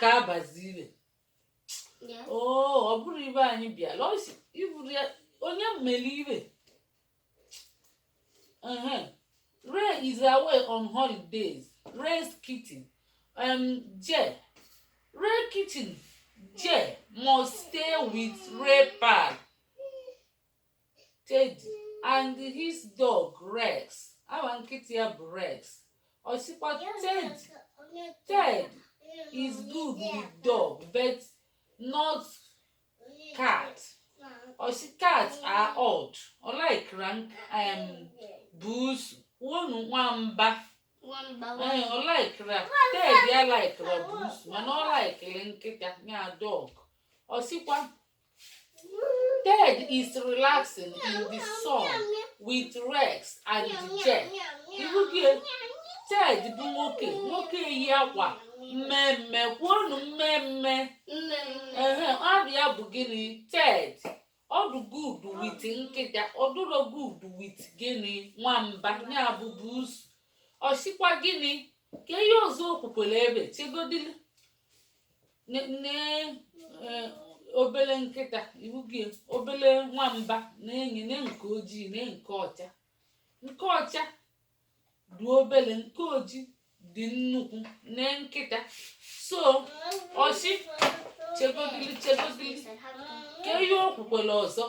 ka abazibe ọ bụrụ ibe anyị bịa lọsi iburu ya onye mmeli ibe Ray is away on holidays. Ray's kitten Ray kitten J must stay with Ray pal Teddy and his dog Rex. Our nkịtị ya bụ Rex. Osikwa Ted is good with dog but not cat. Cats are odd. Like rank booze. One nwamba. Like rat. Ted ya like booze. Man like nkịta ya dog. Osikwa Ted is relaxing in the sun with Rex and Jet. Ibugie Ted bụ nwoke yi akwa mmemme kwuonu mmemme abịa bụ gịnị Ted ọdụ good with nkịta ọdụro good with gịnị nwamba ya bụ busu ọsikwa gịnị ka ihe ọzọ okwukwere ebe chegodili obele nkịta ibugie obele nwamba na-enye na nke ojii na nke ọcha dị obele nke ojii dị nnukwu na nkịta so ọsị chegodili ka ihe okwukwere ọzọ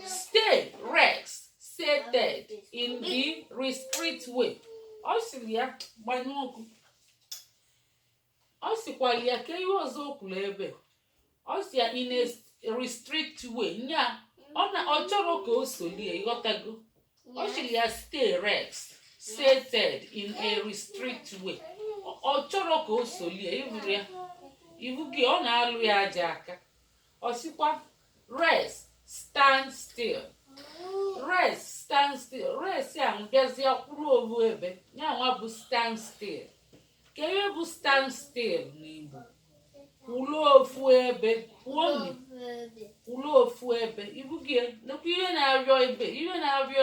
stay Rex said in the restrict way ọ sịrị ya gbanye ọkụ ọ sịkwara ya ka ihe ọzọ okwuru ebe ọ sị ya in a restrict way nya ọ chọrọ ka o solie ịghọtago ọ sịrị ya stay Rex said in a restrict way ọ chọrọ ka o solie ibu gị ọ na-alụ ya aja aka ọ sịkwa Rex stand still Rex ya bịazie kwuru ovu ebe ya nwa bụ stand still ka ihe bụ stand still n'Igbo kwụrụ ofu ebe ibugie nekwa ihe na-arịọ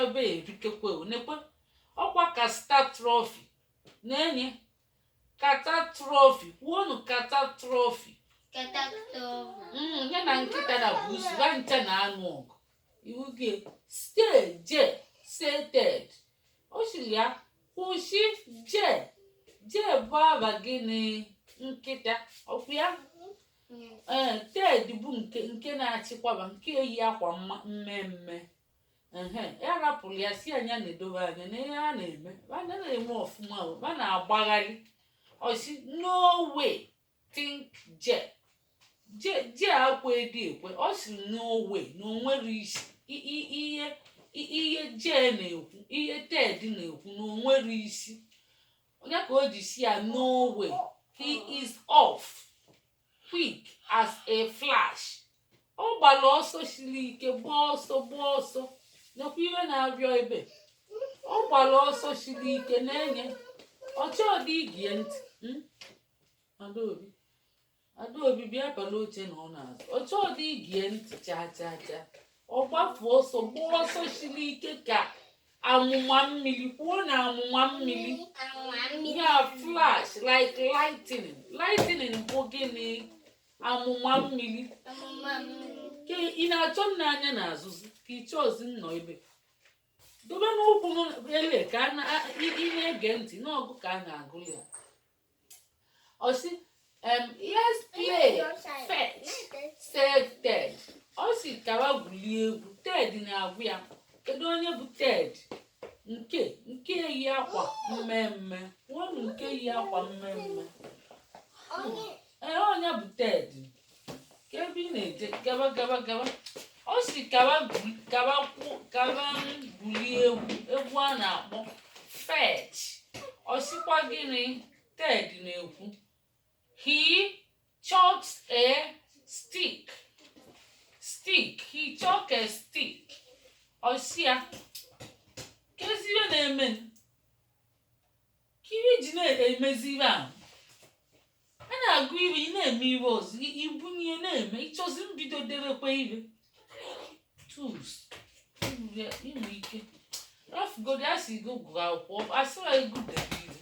ebe erikekwe nekwe ọkwa catastrophe na-enye catastrophe kwuonu catastrophe ya na nkịta na busu ha ncha na anụ ọgụ ibugie stay said o siri ya kwụsị je bụ aba gịnị nkịta ọkwa ya Ted bụ nke na-achịkwaba nke eyi akwa mmemme ya rapụrụ ya si anya na-edobe anya na ihe a na-eme a na-eme ọfụma a na-agbagharị osi no way think je akwa edi ekwe ọ sị no way na onwere isi ihe je na-ekwu ihe Ted na-ekwu na onwere isi onye ka o ji si ya no way he is off quick as a flash ọ gbara ọsọ siri ike gbaa ọsọ nekwa ihe na-abịa ebe ọ gbara ọsọ siri ike na-enye ọchọdị igie ntị Adaobi bịa bala oche na ọ na-azụ ọchọdị igie ntị cha ọ gbafu ọsọ gbaa ọsọ siri ike ka amụma mmiri kwuo na amụma mmiri ya flash like lightning bụ gịnị amụma mmiri ka ị na-achọ nna anya na-azụzi ka ịchọ ozi nnọ ebe dobe n'ụkwụ ele ka ị na-ege ntị n'ọgụ ka a na-agụli ya ọsị let's play fetch said Ted ọ sị kawa gwulie egwu Ted na-agwụ ya kedu onye bụ Ted nke yi akwa mmemme nwanu nke yi akwa mmemme onye bụ Ted ka ebe ị na-eje gaba ọ sị kawa gwulie egwu a na-akpọ fetch ọ sịkwa gịnị Ted na-ekwu he chucks a stick he chuck a stick ọsịa kezi iwe na-eme kiri ji na-emezi iwe ahụ a na-agụ iwe ị na-eme iwe ọzọ ibunye na-eme ịchọzi mbido derekwa iwe tools inwe ike rafugodi asị go gụọ akwụkwọ asịra ego debe iwe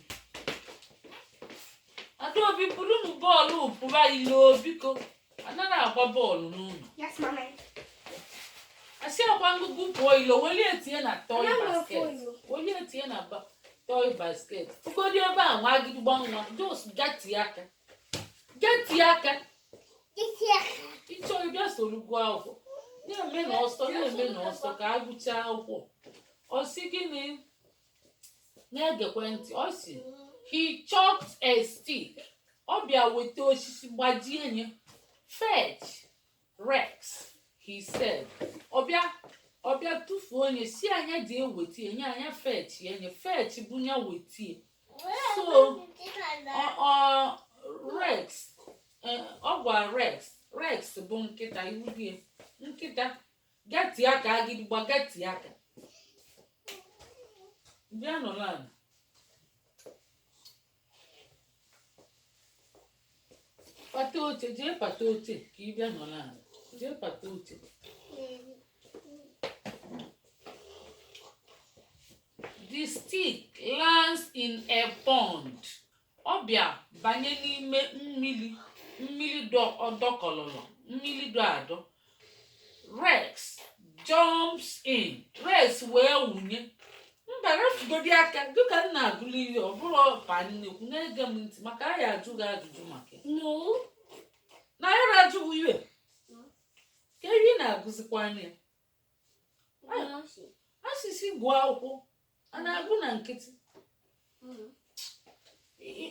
Adaobi buru m bọọlụ pụba ilo biko anaghị agba bọọlụ n'ụlọ. Yes, Mama. Asị akwa ngụgụ pụọ ilo welie etinye na toy basket. Welie etinye na toy basket. Ụfọdụ ebe a nwa agịdịgba nwa jos gatie aka. Gatie aka. Ịchọ ịbịa soro gụọ akwụkwọ. Na-eme n'ọsọ ka agụchaa akwụkwọ. Ọ sị gịnị? Na-egekwe ntị. Ọ sị he chopped a stick. Ọ bịa weta osisi gbajie nye. Fetch, Rex, he said. Ọbịa tụfuo onye si anya dị ewetie nye anya fetch nye fetch bụ nya wetie. So Rex ọ gwa Rex bụ nkịta iwu gị nkịta gatie aka agịdịgba gatie aka bịa nọla ala. Pata oche jee pata oche ka ị bịa nọla ala jee pata oche. The stick lands in a pond. Ọ bịa banye n'ime mmiri dọkọlọlọ mmiri dọ adọ. Rex jumps in. Rex wee wụnye. Mba refugodi aka dịka m na-agụlụ ihe ọ bụrụ panekwu na-ege m ntị maka a ya ajụ gị ajụjụ maka na ya ajụghị iwe ka ihe na-agụzikwa anya asịsị gụọ akwụkwọ a na-agụ na nkịtị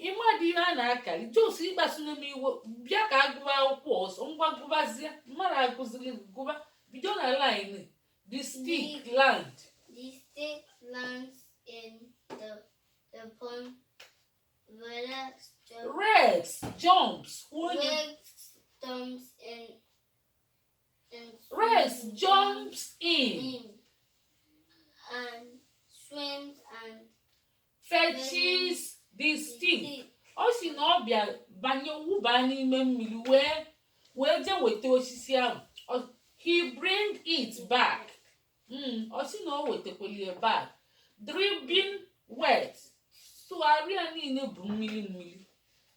ịmadị ihe a na-akari jos ịkpasụnye m iwe bịa ka agụba akwụkwọ ọzọ ngwa gụbazie mmadụ agụziri gụba bido na line the stick land. The stick lands in the pond. Rex jumps. Rex jumps in and swims and fetches the stick. Ọ sị na ọ bịa banye wụba n'ime mmiri wee jee weta osisi ahụ. He bring it back. Ọ sị na ọ wetakwali back. Dripping wet. So arịa niile bụ mmiri.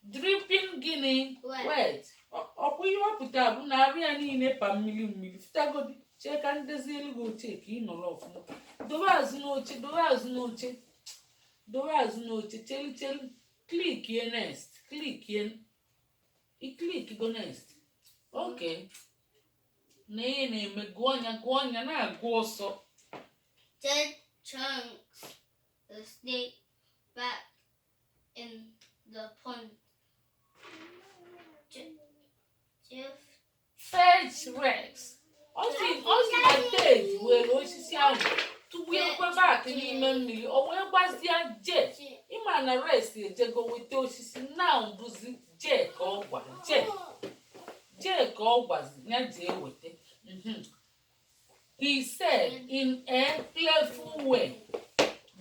Dripping gịnị? Wet. Ọkwa ihe ọ pụtara bụ na arịa niile pa mmiri. Fụtagodi chee ka ndezi elu gị oche ka ị nọrọ ọfụma. Dowe azụ n'oche cheli klikie next iklik go next. Okay. Na ihe na-eme gụọ ọnya na-agụ ọsọ. Ted chunks the snake back in the pond. Fetch Rex. Ọ sị na Ted were osisi ahụ tụgbuo ekwe back n'ime mmiri o wee gbazie Jee. Ịma na Rex ejego weta osisi na bụzi Jee ka ọ gwa Jee ka ọ gwazi ya jee weta. He said in a playful way.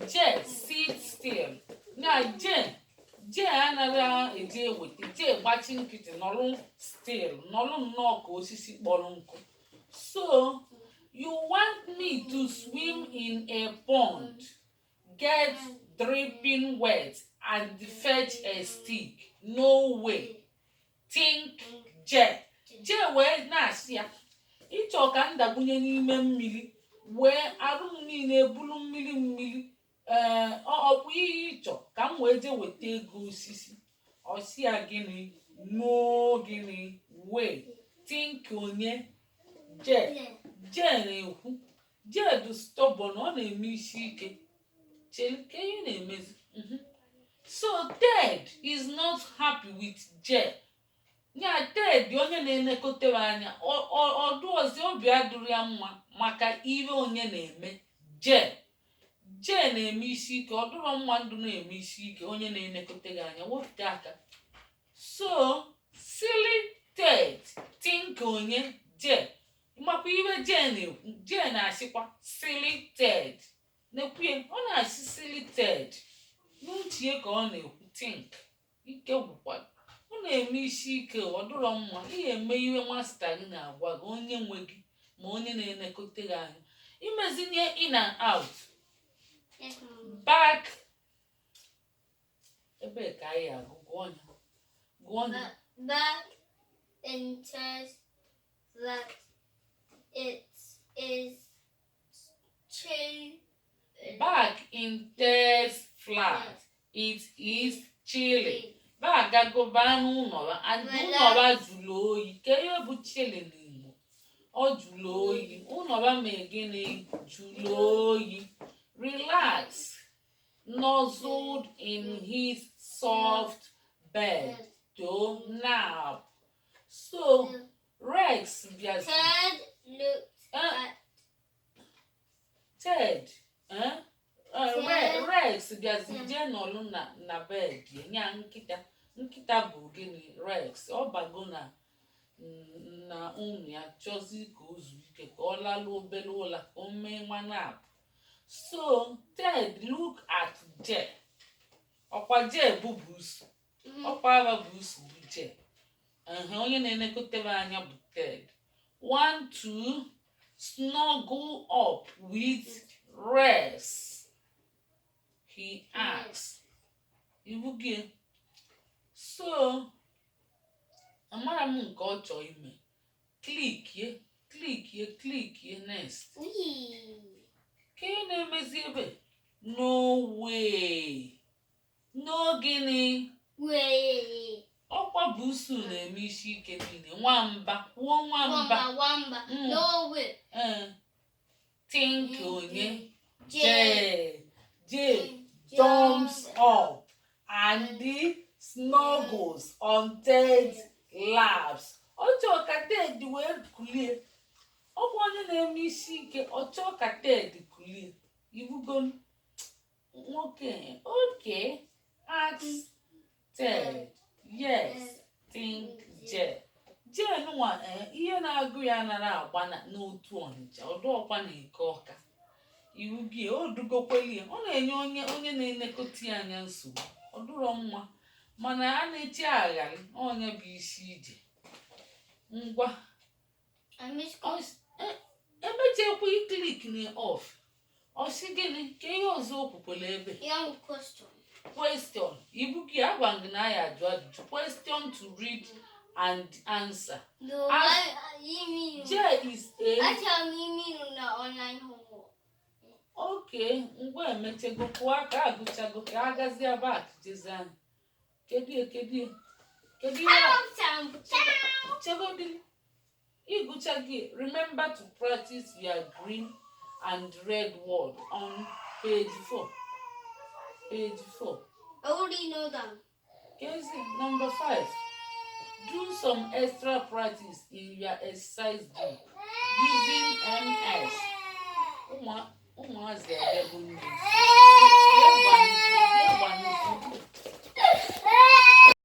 Jee sit still. Na Jee anaghị eje eweta Jee gbachi nkịtị nọrọ still nọrọ nnọọ ka osisi kpọrọ nkụ. So you want me to swim in a pond, get dripping wet and fetch a stick? No way. Think Jee. Jee wee na-asị ya ịchọ ka ndabunye n'ime mmiri wee arụ m niile buru mmiri ọkwa ihe ịchọ ka m wee jee weta ego osisi. Ọsị ya gịnị? No gịnị? Wee. Think onye? Jee na-ekwu. Jee dị stubborn, ọ na-eme isi ike. Chere ka ihe na-emezi. So Ted is not happy with Jee. Nya Ted onye na-elekotere anya ọdụ ọzọ obi adịrị ya mma maka ihe onye na-eme. Jee na-eme isi ike ọ dụrọ mma ndụ na-eme isi ike onye na-elekotere anya wepụta aka. So silly Ted think onye? Jee. Makwa iwe Jee na-ekwu Jee na-asịkwa silly Ted na-ekwuye ọ na-asị silly Ted n'uche ka ọ na-ekwu think ike gwụkwa ọ na-eme isi ike ọ dụrọ mma ihe eme iwe masta gị na-agwa gị onye nwe gị ma onye na-elekọta gị anya imezinye in and out. Back ebe ka anyị agụgụ ọnya Go on. Back entails that it is chill. Back in test flat. It is chilly. Back go banu no and no jụrụ oyi. Ka ihe bụ chilly n'Igbo. Ọ jụrụ oyi. Ụnọba mee gịnị? Jụrụ oyi. Relax. Nuzzled in his soft bed to nap. So Rex just Ted looked at Ted. Rex just je nọlụ na bed nya nkịta bụ gịnị Rex ọ bago na ụmụ ya chọzi ka o zuo ike ka ọ lalụ obere ụla ka o mee nwa nap. So Ted look at Je. Ọkwa Je bụ Bruce. Ọkwa aba Bruce bụ Je. Onye na-elekọtebe anya bụ Ted. Want to snuggle up with Rex? He asked. Iwu gị. So amara m nke ọ chọọ ime. Klikie next. Ka ị na-emezi ebe? No way. No gịnị? way. Ọkwa busu na-eme isi ike niile. Nwamba. Kwuo nwamba. Wamba. No way. Think onye? J. J jumps up and snuggles on Ted's laps. Ọ chọọ ka Ted wee kulie. Ọ bụ onye na-eme isi ike, ọ chọọ ka Ted kulie. Ibugo nwoke. Okay. Ask Ted. Yes. Think Je. Je nwa ihe na-agụ ya nara agba n'otu Ọnịcha. Ọdụ ọkwa na-eke Ọka. Iwu gị o dugokweli. Ọ na-enye onye na-elekọta ya anya nsogbu. Ọ dụrọ mma. Mana a na-echi agharị onye bụ isi ije. Ngwa. Emechekwa iklik na off. Ọ sị gịnị ka ihe ọzọ okwukwele ebe? Question. Ibu gị agwa gị na ya ajụ ajụjụ. Question to read and answer. No, J is a. Actually, me no online homework. Okay, ngwa emechego kwuo aka agụchago ka agazie back jezan. Kedu Chegodili. Ịgụcha gị. Remember to practice your green and red word on page 4. Page 4. I already know them. Here's number 5. Do some extra practice in your exercise book